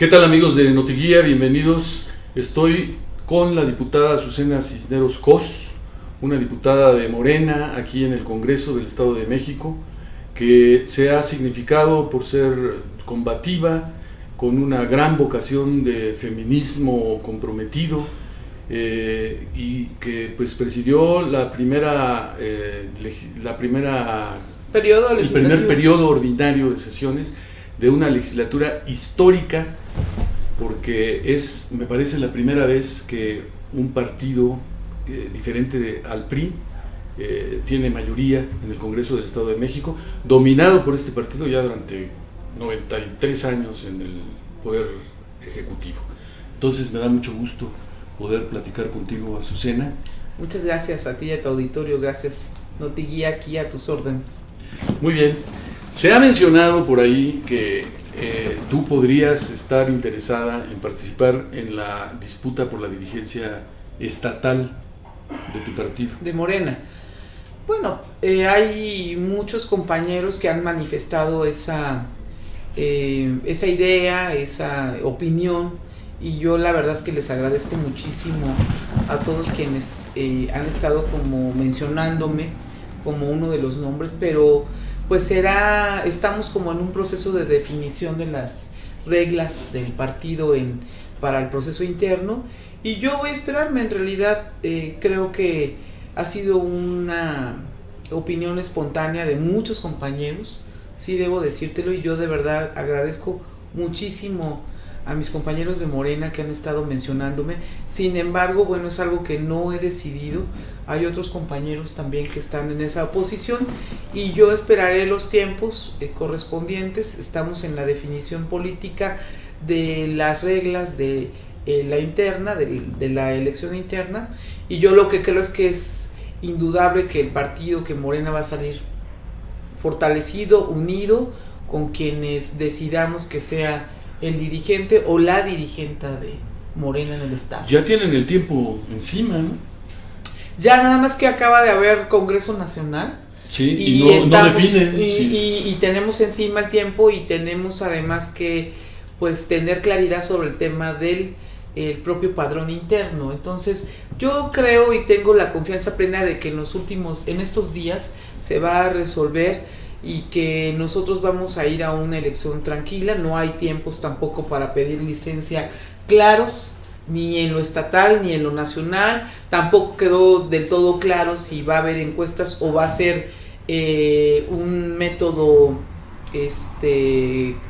¿Qué tal, amigos de Notiguía? Bienvenidos. Estoy con la diputada Azucena Cisneros Cos, una diputada de Morena aquí en el Congreso del Estado de México, que se ha significado por ser combativa, con una gran vocación de feminismo comprometido, y que pues presidió el primer periodo ordinario de sesiones de una legislatura histórica, porque me parece la primera vez que un partido diferente al PRI tiene mayoría en el Congreso del Estado de México, dominado por este partido ya durante 93 años en el Poder Ejecutivo. Entonces me da mucho gusto poder platicar contigo, Azucena. Muchas gracias a ti y a tu auditorio, gracias Notiguía, aquí a tus órdenes. Muy bien, se ha mencionado por ahí que tú podrías estar interesada en participar en la disputa por la dirigencia estatal de tu partido. De Morena. Bueno, hay muchos compañeros que han manifestado esa idea, esa opinión, y yo la verdad es que les agradezco muchísimo a todos quienes han estado como mencionándome como uno de los nombres, pero pues estamos como en un proceso de definición de las reglas del partido para el proceso interno, y yo voy a esperarme. En realidad creo que ha sido una opinión espontánea de muchos compañeros, sí debo decírtelo, y yo de verdad agradezco muchísimo a mis compañeros de Morena que han estado mencionándome. Sin embargo, bueno, es algo que no he decidido. Hay otros compañeros también que están en esa posición y yo esperaré los tiempos correspondientes. Estamos en la definición política de las reglas de la interna, de la elección interna, y yo lo que creo es que es indudable que el partido, que Morena, va a salir fortalecido, unido, con quienes decidamos que sea el dirigente o la dirigenta de Morena en el estado. Ya tienen el tiempo encima, ¿no? Ya nada más que acaba de haber Congreso Nacional. Sí, y no definen. Y tenemos encima el tiempo, y tenemos además que pues tener claridad sobre el tema del propio padrón interno. Entonces yo creo y tengo la confianza plena de que en estos días se va a resolver, y que nosotros vamos a ir a una elección tranquila. No hay tiempos tampoco para pedir licencia claros, ni en lo estatal ni en lo nacional. Tampoco quedó del todo claro si va a haber encuestas o va a ser un método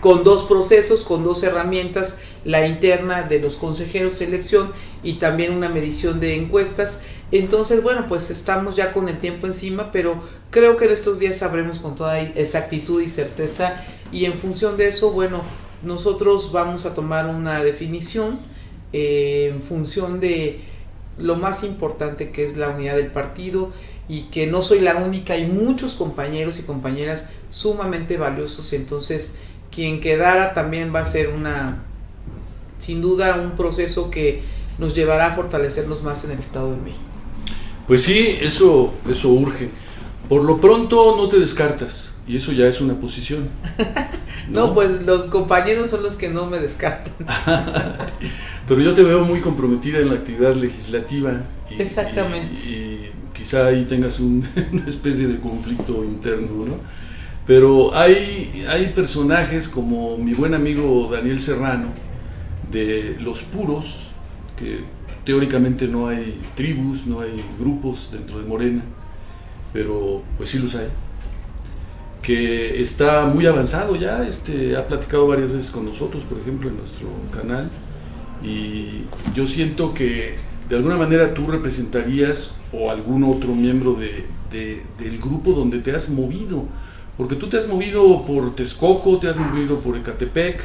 con dos procesos, con dos herramientas: la interna de los consejeros de elección y también una medición de encuestas. Entonces, bueno, pues estamos ya con el tiempo encima, pero creo que en estos días sabremos con toda exactitud y certeza, y en función de eso, bueno, nosotros vamos a tomar una definición en función de lo más importante, que es la unidad del partido, y que no soy la única, hay muchos compañeros y compañeras sumamente valiosos. Entonces quien quedara también va a ser sin duda un proceso que nos llevará a fortalecernos más en el Estado de México. Pues sí, eso urge. Por lo pronto no te descartas, y eso ya es una posición. No, pues los compañeros son los que no me descartan. Pero yo te veo muy comprometida en la actividad legislativa. Exactamente. Y quizá ahí tengas una especie de conflicto interno, ¿no? Pero hay personajes como mi buen amigo Daniel Serrano, de Los Puros, que teóricamente no hay tribus, no hay grupos dentro de Morena, pero pues sí los hay, que está muy avanzado ya, ha platicado varias veces con nosotros, por ejemplo, en nuestro canal, y yo siento que de alguna manera tú representarías, o algún otro miembro del grupo donde te has movido, porque tú te has movido por Texcoco, te has movido por Ecatepec.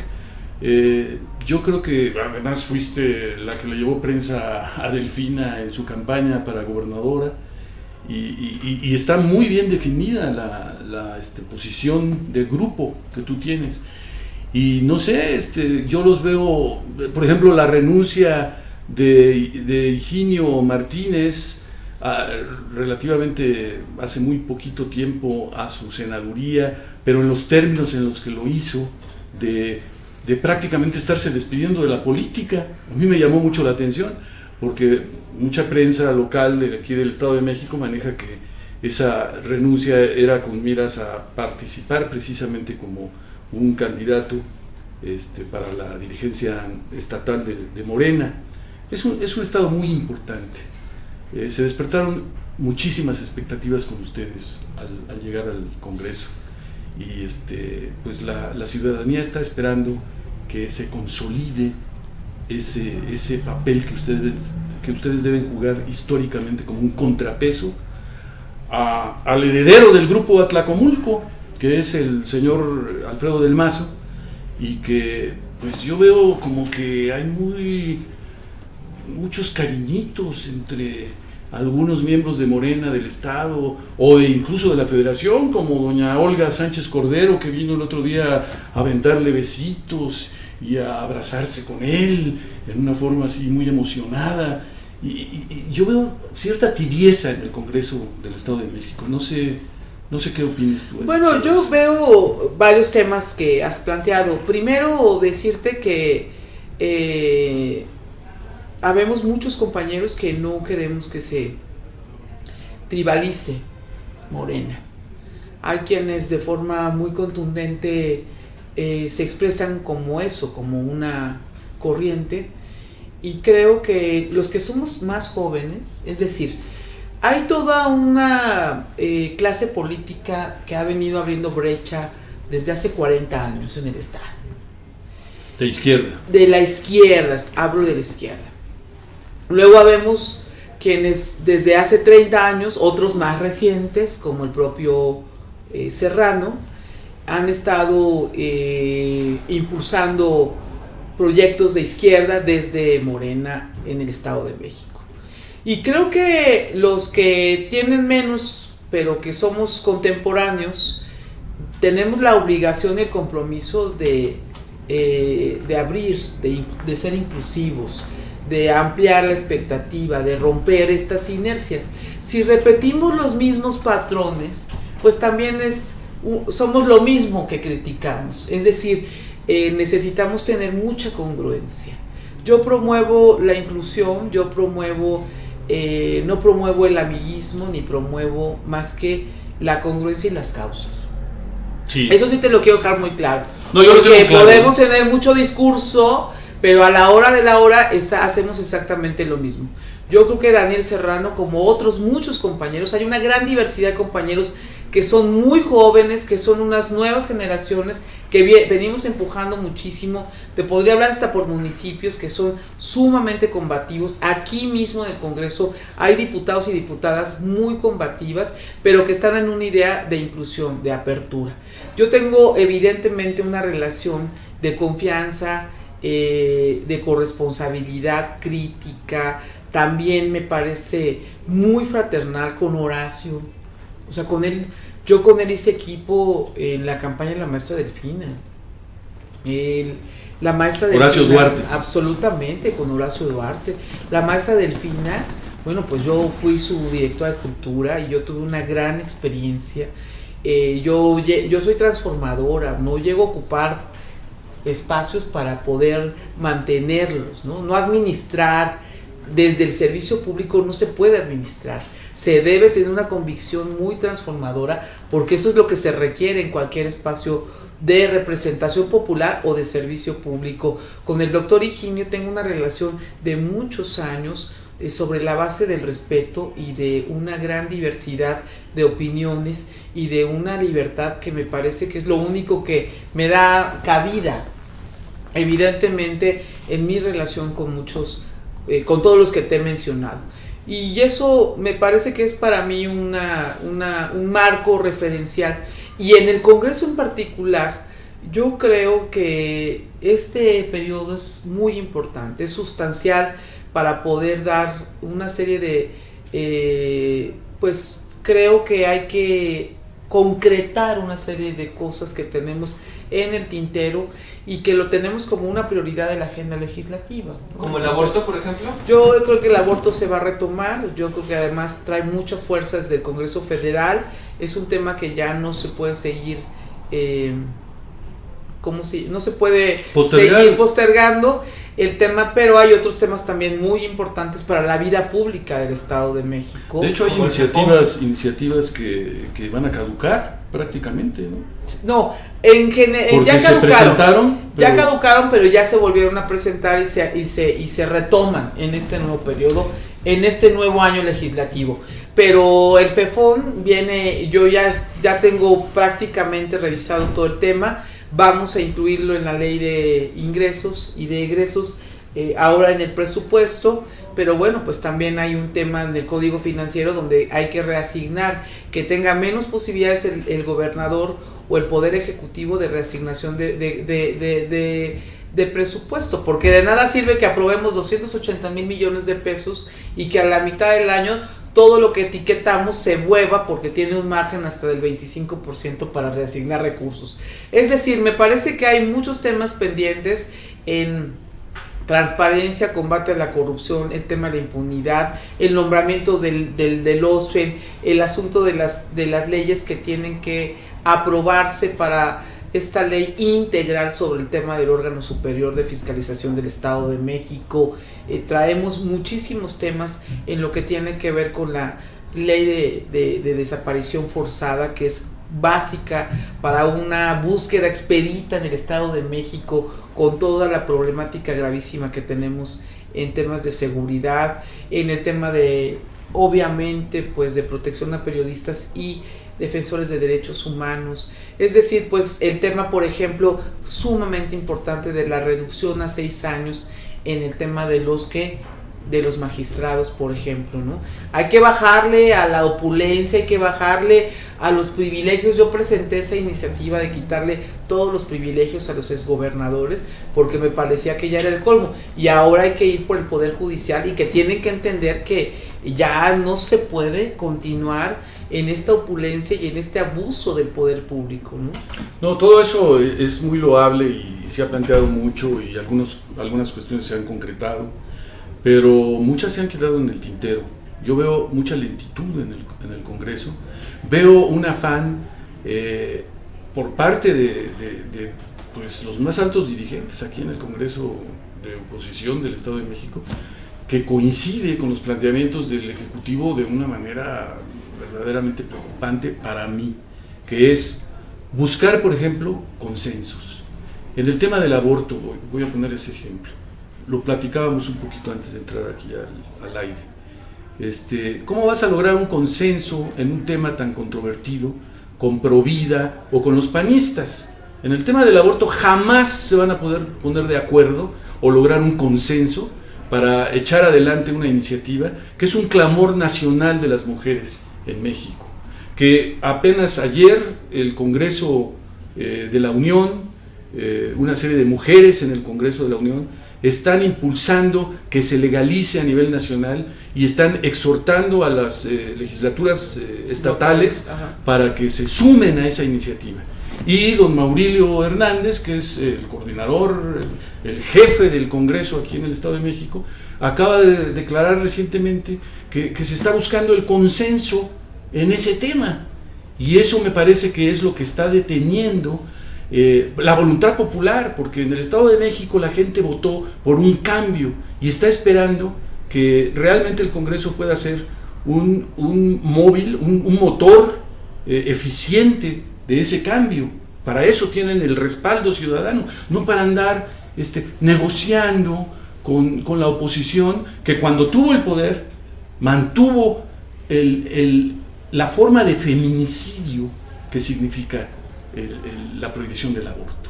Yo creo que además fuiste la que le llevó prensa a Delfina en su campaña para gobernadora, y está muy bien definida la posición de grupo que tú tienes. Y no sé, yo los veo, por ejemplo, la renuncia de Higinio Martínez relativamente hace muy poquito tiempo a su senaduría, pero en los términos en los que lo hizo, de de prácticamente estarse despidiendo de la política. A mí me llamó mucho la atención, porque mucha prensa local de aquí del Estado de México maneja que esa renuncia era con miras a participar precisamente como un candidato para la dirigencia estatal de Morena. Es un estado muy importante. Se despertaron muchísimas expectativas con ustedes al llegar al Congreso, y pues la ciudadanía está esperando que se consolide ese papel que ustedes deben jugar históricamente como un contrapeso al heredero del grupo Atlacomulco, que es el señor Alfredo del Mazo, y que pues yo veo como que hay muchos cariñitos entre algunos miembros de Morena del Estado o incluso de la Federación, como doña Olga Sánchez Cordero, que vino el otro día a aventarle besitos y a abrazarse con él en una forma así muy emocionada, y yo veo cierta tibieza en el Congreso del Estado de México. No sé qué opinas tú. Bueno, yo veo varios temas que has planteado. Primero, decirte que habemos muchos compañeros que no queremos que se tribalice Morena. Hay quienes de forma muy contundente se expresan como eso, como una corriente, y creo que los que somos más jóvenes, es decir, hay toda una clase política que ha venido abriendo brecha desde hace 40 años en el Estado. De izquierda. De la izquierda, hablo de la izquierda. Luego habemos quienes desde hace 30 años, otros más recientes, como el propio Serrano, han estado impulsando proyectos de izquierda desde Morena en el Estado de México. Y creo que los que tienen menos, pero que somos contemporáneos, tenemos la obligación y el compromiso de abrir, de ser inclusivos, de ampliar la expectativa, de romper estas inercias. Si repetimos los mismos patrones, pues también somos lo mismo que criticamos. Es decir, necesitamos tener mucha congruencia. Yo promuevo la inclusión, yo no promuevo el amiguismo, ni promuevo más que la congruencia y las causas. Sí. Eso sí te lo quiero dejar muy claro. No, yo porque claro. Podemos tener mucho discurso, pero a la hora de la hora hacemos exactamente lo mismo. Yo creo que Daniel Serrano, como otros muchos compañeros, hay una gran diversidad de compañeros que son muy jóvenes, que son unas nuevas generaciones que venimos empujando muchísimo. Te podría hablar hasta por municipios que son sumamente combativos. Aquí mismo en el Congreso hay diputados y diputadas muy combativas, pero que están en una idea de inclusión, de apertura. Yo tengo evidentemente una relación de confianza, de corresponsabilidad crítica. También me parece muy fraternal con Horacio. O sea, yo con él hice equipo en la campaña de la maestra Delfina. La maestra Delfina. Horacio Duarte. Absolutamente, con Horacio Duarte. La maestra Delfina, bueno, pues yo fui su directora de cultura y yo tuve una gran experiencia. Yo soy transformadora, no llego a ocupar espacios para poder mantenerlos, no administrar. Desde el servicio público no se puede administrar, se debe tener una convicción muy transformadora, porque eso es lo que se requiere en cualquier espacio de representación popular o de servicio público. Con el doctor Higinio tengo una relación de muchos años sobre la base del respeto y de una gran diversidad de opiniones y de una libertad que me parece que es lo único que me da cabida, evidentemente, en mi relación con con todos los que te he mencionado. Y eso me parece que es para mí un marco referencial. Y en el Congreso en particular, yo creo que este periodo es muy importante, es sustancial para poder dar una serie de, pues creo que hay que concretar una serie de cosas que tenemos en el tintero y que lo tenemos como una prioridad de la agenda legislativa, ¿no? ¿Como el aborto, por ejemplo? Yo creo que el aborto se va a retomar. Yo creo que además trae mucha fuerza desde el Congreso Federal. Es un tema que ya no se puede seguir no se puede postergar. Seguir postergando el tema, pero hay otros temas también muy importantes para la vida pública del Estado de México. De hecho, hay iniciativas que van a caducar prácticamente, ¿no? No, ya caducaron. Ya caducaron, pero ya se volvieron a presentar y se retoman en este nuevo periodo, en este nuevo año legislativo. Pero el FEFON viene, yo ya tengo prácticamente revisado todo el tema. Vamos a incluirlo en la ley de ingresos y de egresos, ahora en el presupuesto, pero bueno, pues también hay un tema en el Código Financiero donde hay que reasignar, que tenga menos posibilidades el gobernador o el Poder Ejecutivo de reasignación de presupuesto, porque de nada sirve que aprobemos 280,000 millones de pesos y que a la mitad del año todo lo que etiquetamos se mueva porque tiene un margen hasta del 25% para reasignar recursos. Es decir, me parece que hay muchos temas pendientes en transparencia, combate a la corrupción, el tema de la impunidad, el nombramiento del OSFE, el asunto de las leyes que tienen que aprobarse para esta ley integral sobre el tema del órgano superior de fiscalización del Estado de México. Traemos muchísimos temas en lo que tiene que ver con la ley de desaparición forzada, que es básica para una búsqueda expedita en el Estado de México, con toda la problemática gravísima que tenemos en temas de seguridad, en el tema de, obviamente, pues de protección a periodistas y defensores de derechos humanos. Es decir, pues el tema, por ejemplo, sumamente importante de la reducción a 6 años en el tema de los magistrados, por ejemplo, ¿no? Hay que bajarle a la opulencia, hay que bajarle a los privilegios. Yo presenté esa iniciativa de quitarle todos los privilegios a los exgobernadores porque me parecía que ya era el colmo, y ahora hay que ir por el Poder Judicial, y que tienen que entender que ya no se puede continuar en esta opulencia y en este abuso del poder público, ¿no? No, todo eso es muy loable y se ha planteado mucho, y algunas cuestiones se han concretado, pero muchas se han quedado en el tintero. Yo veo mucha lentitud en el Congreso, veo un afán por parte de pues, los más altos dirigentes aquí en el Congreso de oposición del Estado de México, que coincide con los planteamientos del Ejecutivo de una manera verdaderamente preocupante para mí, que es buscar, por ejemplo, consensos. En el tema del aborto, voy a poner ese ejemplo, lo platicábamos un poquito antes de entrar aquí al aire. ¿Cómo vas a lograr un consenso en un tema tan controvertido con Provida o con los panistas? En el tema del aborto jamás se van a poder poner de acuerdo o lograr un consenso para echar adelante una iniciativa que es un clamor nacional de las mujeres en México, que apenas ayer el Congreso de la Unión, una serie de mujeres en el Congreso de la Unión están impulsando que se legalice a nivel nacional y están exhortando a las legislaturas estatales para que se sumen a esa iniciativa. Y don Maurilio Hernández, que es el coordinador, el jefe del Congreso aquí en el Estado de México, acaba de declarar recientemente que se está buscando el consenso en ese tema, y eso me parece que es lo que está deteniendo la voluntad popular, porque en el Estado de México la gente votó por un cambio y está esperando que realmente el Congreso pueda ser un motor eficiente de ese cambio. Para eso tienen el respaldo ciudadano, no para andar negociando con la oposición, que cuando tuvo el poder mantuvo la forma de feminicidio que significa la prohibición del aborto,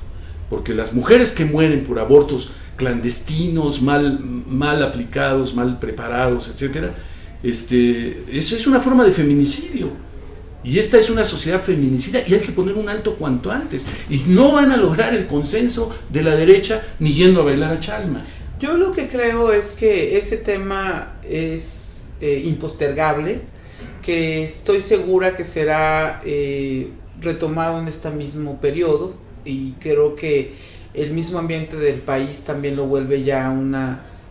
porque las mujeres que mueren por abortos clandestinos, mal aplicados, mal preparados, etcétera, eso es una forma de feminicidio, y esta es una sociedad feminicida y hay que poner un alto cuanto antes, y no van a lograr el consenso de la derecha ni yendo a bailar a Chalma. Yo lo que creo es que ese tema es impostergable, que estoy segura que será retomado en este mismo periodo, y creo que el mismo ambiente del país también lo vuelve ya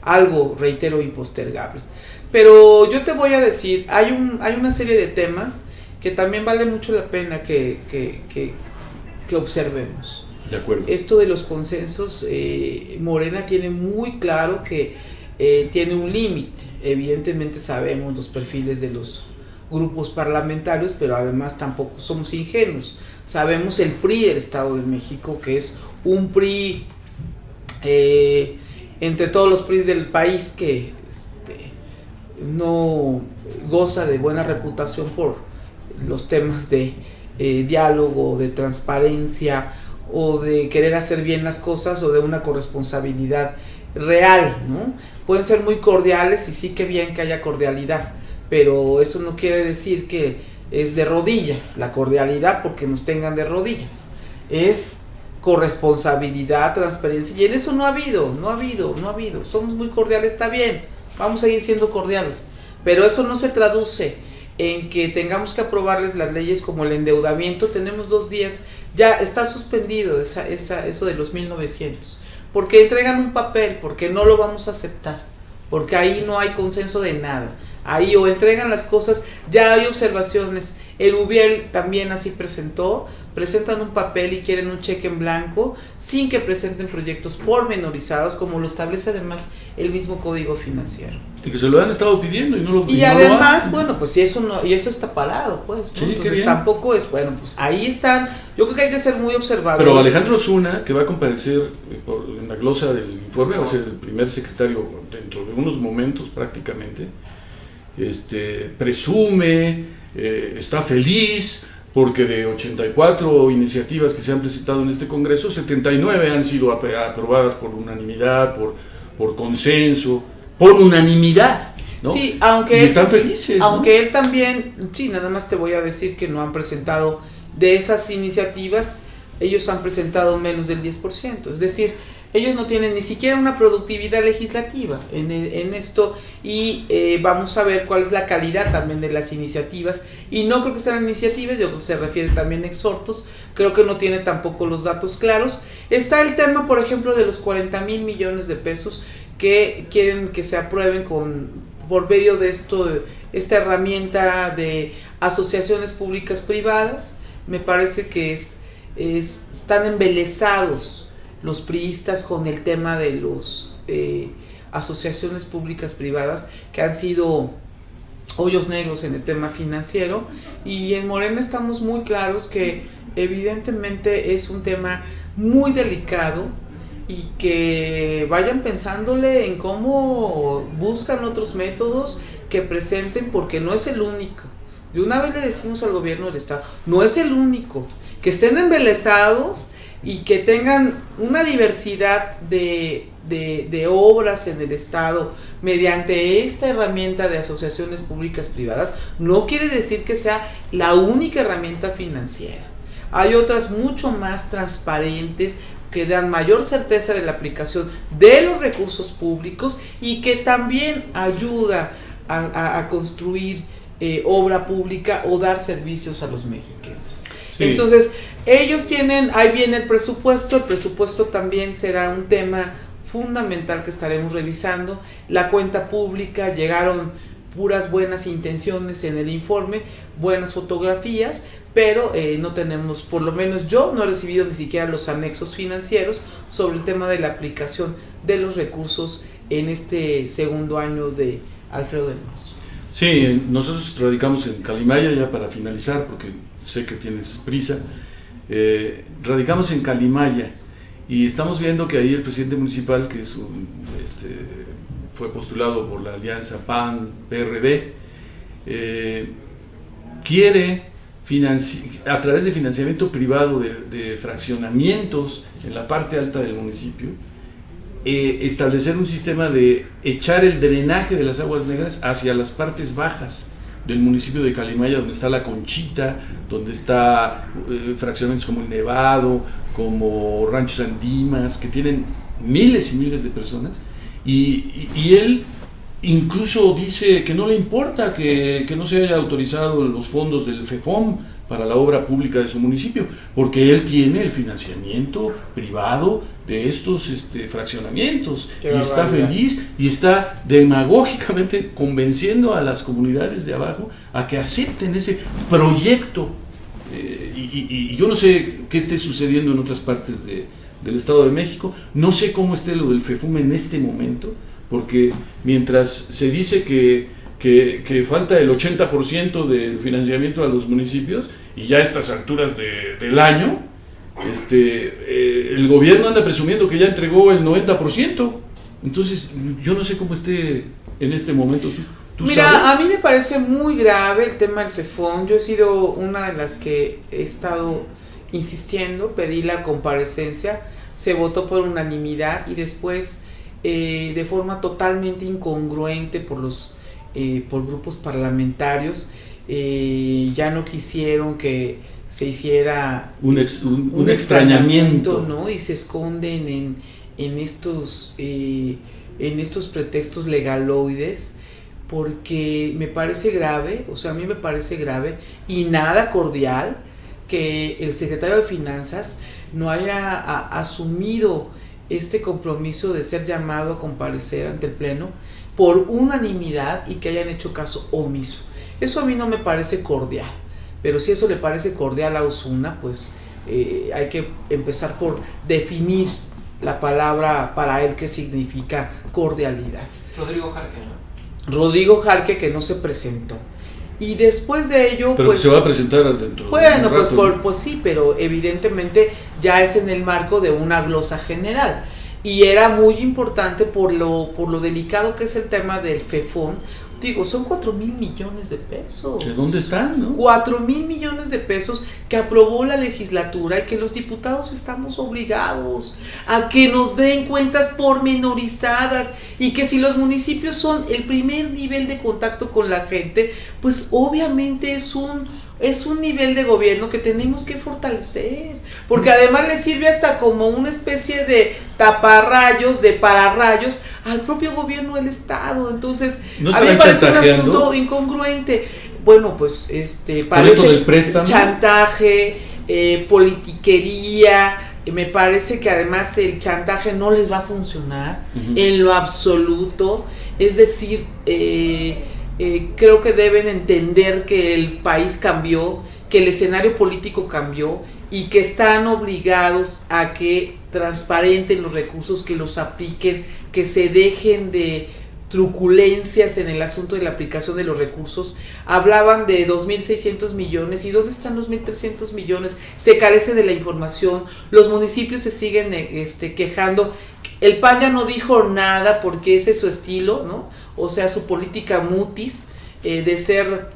algo, reitero, impostergable. Pero yo te voy a decir, hay una serie de temas que también vale mucho la pena que observemos. De acuerdo. Esto de los consensos, Morena tiene muy claro que tiene un límite. Evidentemente sabemos los perfiles de los grupos parlamentarios, pero además tampoco somos ingenuos. Sabemos el PRI del Estado de México, que es un PRI entre todos los PRIs del país que no goza de buena reputación por los temas de diálogo, de transparencia o de querer hacer bien las cosas o de una corresponsabilidad real, ¿no? Pueden ser muy cordiales y sí que bien que haya cordialidad, pero eso no quiere decir que es de rodillas la cordialidad porque nos tengan de rodillas, es corresponsabilidad, transparencia, y en eso no ha habido, somos muy cordiales, está bien, vamos a seguir siendo cordiales, pero eso no se traduce en que tengamos que aprobarles las leyes como el endeudamiento. Tenemos 2 días, ya está suspendido eso de los 1900, porque entregan un papel, porque no lo vamos a aceptar, porque ahí no hay consenso de nada, ahí o entregan las cosas, ya hay observaciones, el UBIEL también así presentan un papel y quieren un cheque en blanco sin que presenten proyectos pormenorizados, como lo establece además el mismo Código Financiero. Y que se lo han estado pidiendo y no lo Y no además, bueno, pues si eso no, y eso está parado, pues, ¿no? Sí, Entonces tampoco es, bueno, pues ahí están, yo creo que hay que ser muy observadores. Pero Alejandro Zuna, que va a comparecer en la glosa del informe, va a ser el primer secretario dentro de unos momentos prácticamente, presume, está feliz, porque de 84 iniciativas que se han presentado en este Congreso, 79 han sido aprobadas por unanimidad, por consenso, por unanimidad, ¿no? Sí, y están felices, aunque ¿no? él también, sí, nada más te voy a decir que no han presentado de esas iniciativas, ellos han presentado menos del 10%, es decir, ellos no tienen ni siquiera una productividad legislativa en esto, y vamos a ver cuál es la calidad también de las iniciativas, y no creo que sean iniciativas, yo creo que se refiere también a exhortos, creo que no tiene tampoco los datos claros. Está el tema, por ejemplo, de los 40,000 millones de pesos que quieren que se aprueben por medio de esta herramienta de asociaciones públicas privadas. Me parece que están embelesados los priistas con el tema de los asociaciones públicas privadas, que han sido hoyos negros en el tema financiero, y en Morena estamos muy claros que evidentemente es un tema muy delicado, y que vayan pensándole en cómo buscan otros métodos que presenten, porque no es el único. De una vez le decimos al gobierno del Estado, no es el único, que estén embelesados y que tengan una diversidad de obras en el Estado mediante esta herramienta de asociaciones públicas privadas, no quiere decir que sea la única herramienta financiera. Hay otras mucho más transparentes, que dan mayor certeza de la aplicación de los recursos públicos y que también ayuda a construir obra pública o dar servicios a los mexicanos. Sí. Entonces, ellos tienen, ahí viene el presupuesto también será un tema fundamental que estaremos revisando. La cuenta pública, llegaron puras buenas intenciones en el informe, buenas fotografías, pero no tenemos, por lo menos yo no he recibido ni siquiera los anexos financieros sobre el tema de la aplicación de los recursos en este segundo año de Alfredo del Mazo. Sí, nosotros radicamos en Calimaya, ya para finalizar, porque sé que tienes prisa, radicamos en Calimaya y estamos viendo que ahí el presidente municipal, que es fue postulado por la alianza PAN-PRD, quiere a través de financiamiento privado de fraccionamientos en la parte alta del municipio, establecer un sistema de echar el drenaje de las aguas negras hacia las partes bajas del municipio de Calimaya, donde está La Conchita, donde está fraccionamientos como El Nevado, como Rancho San Dimas, que tienen miles y miles de personas, y él incluso dice que no le importa que no se haya autorizado los fondos del FEFOM para la obra pública de su municipio, porque él tiene el financiamiento privado de estos fraccionamientos, y está feliz y está demagógicamente convenciendo a las comunidades de abajo a que acepten ese proyecto, y yo no sé qué esté sucediendo en otras partes del Estado de México, no sé cómo esté lo del FEFUM en este momento, porque mientras se dice que falta el 80% del financiamiento a los municipios, y ya a estas alturas del año, el gobierno anda presumiendo que ya entregó el 90%. Entonces, yo no sé cómo esté en este momento. ¿Tú Mira, sabes? a mí me parece muy grave el tema del FEFON. Yo he sido una de las que he estado insistiendo, pedí la comparecencia, se votó por unanimidad y después de forma totalmente incongruente por grupos parlamentarios ya no quisieron que se hiciera Un extrañamiento, ¿no? Y se esconden en estos pretextos legaloides, porque me parece grave, o sea, a mí me parece grave y nada cordial que el secretario de Finanzas no haya asumido este compromiso de ser llamado a comparecer ante el Pleno por unanimidad y que hayan hecho caso omiso. Eso a mí no me parece cordial, pero si eso le parece cordial a Osuna, pues hay que empezar por definir la palabra para él que significa cordialidad. Rodrigo Jarque, que no se presentó. Y después de ello, pero pues se va a presentar dentro bueno, de un rato, pues sí, pero evidentemente ya es en el marco de una glosa general. Y era muy importante por lo delicado que es el tema del FEFON. Digo, son 4,000 millones de pesos. ¿De dónde están, no? 4,000 millones de pesos que aprobó la legislatura y que los diputados estamos obligados a que nos den cuentas pormenorizadas, y que si los municipios son el primer nivel de contacto con la gente, pues obviamente es un nivel de gobierno que tenemos que fortalecer, porque además le sirve hasta como una especie de taparrayos, de pararrayos al propio gobierno del estado. Entonces, ¿no a mí me parece un chantajeando? asunto incongruente. Bueno, pues ¿Por parece eso del préstamo? chantaje, politiquería. Me parece que además el chantaje no les va a funcionar en lo absoluto. Es decir, creo que deben entender que el país cambió, que el escenario político cambió y que están obligados a que transparenten los recursos, que los apliquen, que se dejen de truculencias en el asunto de la aplicación de los recursos. Hablaban de 2.600 millones. ¿Y dónde están los 1.300 millones? Se carece de la información. Los municipios se siguen quejando. El PAN ya no dijo nada porque ese es su estilo, ¿no? O sea, su política mutis, de ser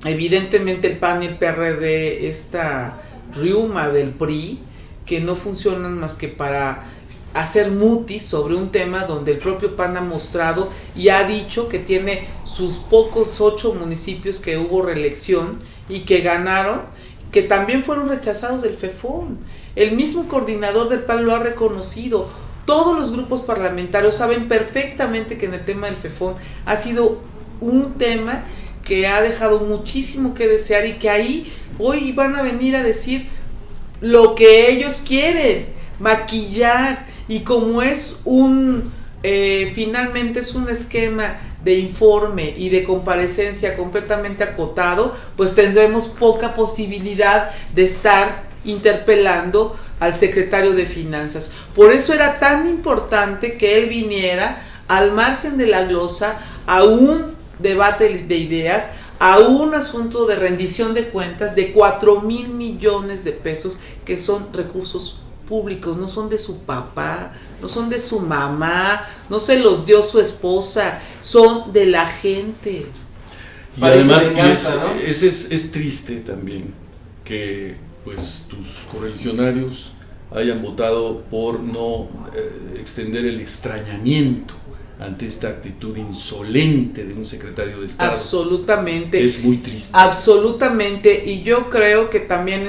evidentemente el PAN y el PRD, esta riuma del PRI, que no funcionan más que para hacer mutis sobre un tema donde el propio PAN ha mostrado y ha dicho que tiene sus pocos 8 municipios que hubo reelección y que ganaron, que también fueron rechazados del FEFON. El mismo coordinador del PAN lo ha reconocido. Todos los grupos parlamentarios saben perfectamente que en el tema del FEFON ha sido un tema que ha dejado muchísimo que desear, y que ahí hoy van a venir a decir lo que ellos quieren, maquillar. Y como es finalmente es un esquema de informe y de comparecencia completamente acotado, pues tendremos poca posibilidad de estar interpelando al secretario de Finanzas. Por eso era tan importante que él viniera al margen de la glosa a un debate de ideas, a un asunto de rendición de cuentas de 4,000 millones de pesos, que son recursos públicos, no son de su papá, no son de su mamá, no se los dio su esposa, son de la gente. Y además es triste también que pues tus correligionarios hayan votado por no extender el extrañamiento ante esta actitud insolente de un secretario de Estado. Absolutamente. Es muy triste. Absolutamente, y yo creo que también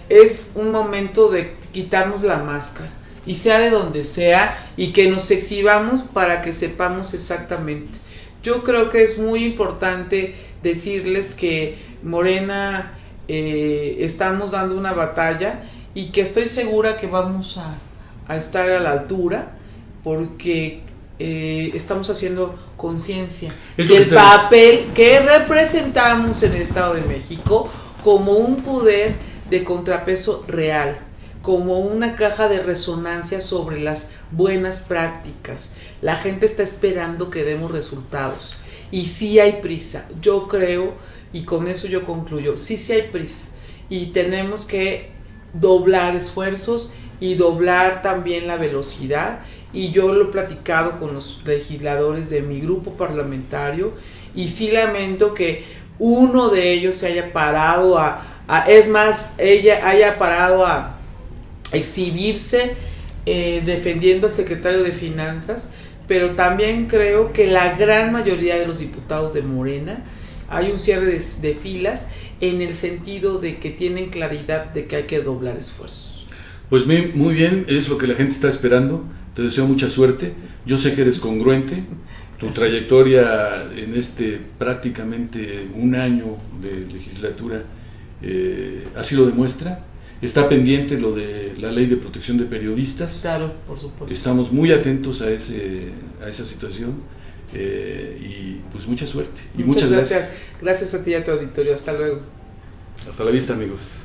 es un momento de quitarnos la máscara, y sea de donde sea, y que nos exhibamos para que sepamos exactamente. Yo creo que es muy importante decirles que Morena estamos dando una batalla, y que estoy segura que vamos a estar a la altura, porque estamos haciendo conciencia del papel que representamos en el Estado de México como un poder de contrapeso real, como una caja de resonancia sobre las buenas prácticas. La gente está esperando que demos resultados y sí hay prisa, yo creo, y con eso yo concluyo, sí hay prisa y tenemos que doblar esfuerzos y doblar también la velocidad, y yo lo he platicado con los legisladores de mi grupo parlamentario y sí lamento que uno de ellos se haya parado ella haya parado a exhibirse defendiendo al secretario de Finanzas, pero también creo que la gran mayoría de los diputados de Morena hay un cierre de filas en el sentido de que tienen claridad de que hay que doblar esfuerzos. Pues muy bien, es lo que la gente está esperando. Te deseo mucha suerte. Yo sé que eres congruente. Tu trayectoria en prácticamente un año de legislatura así lo demuestra. Está pendiente lo de la ley de protección de periodistas. Claro, por supuesto. Estamos muy atentos a esa situación y pues mucha suerte. Y muchas gracias. Gracias a ti y a tu auditorio. Hasta luego. Hasta la vista, amigos.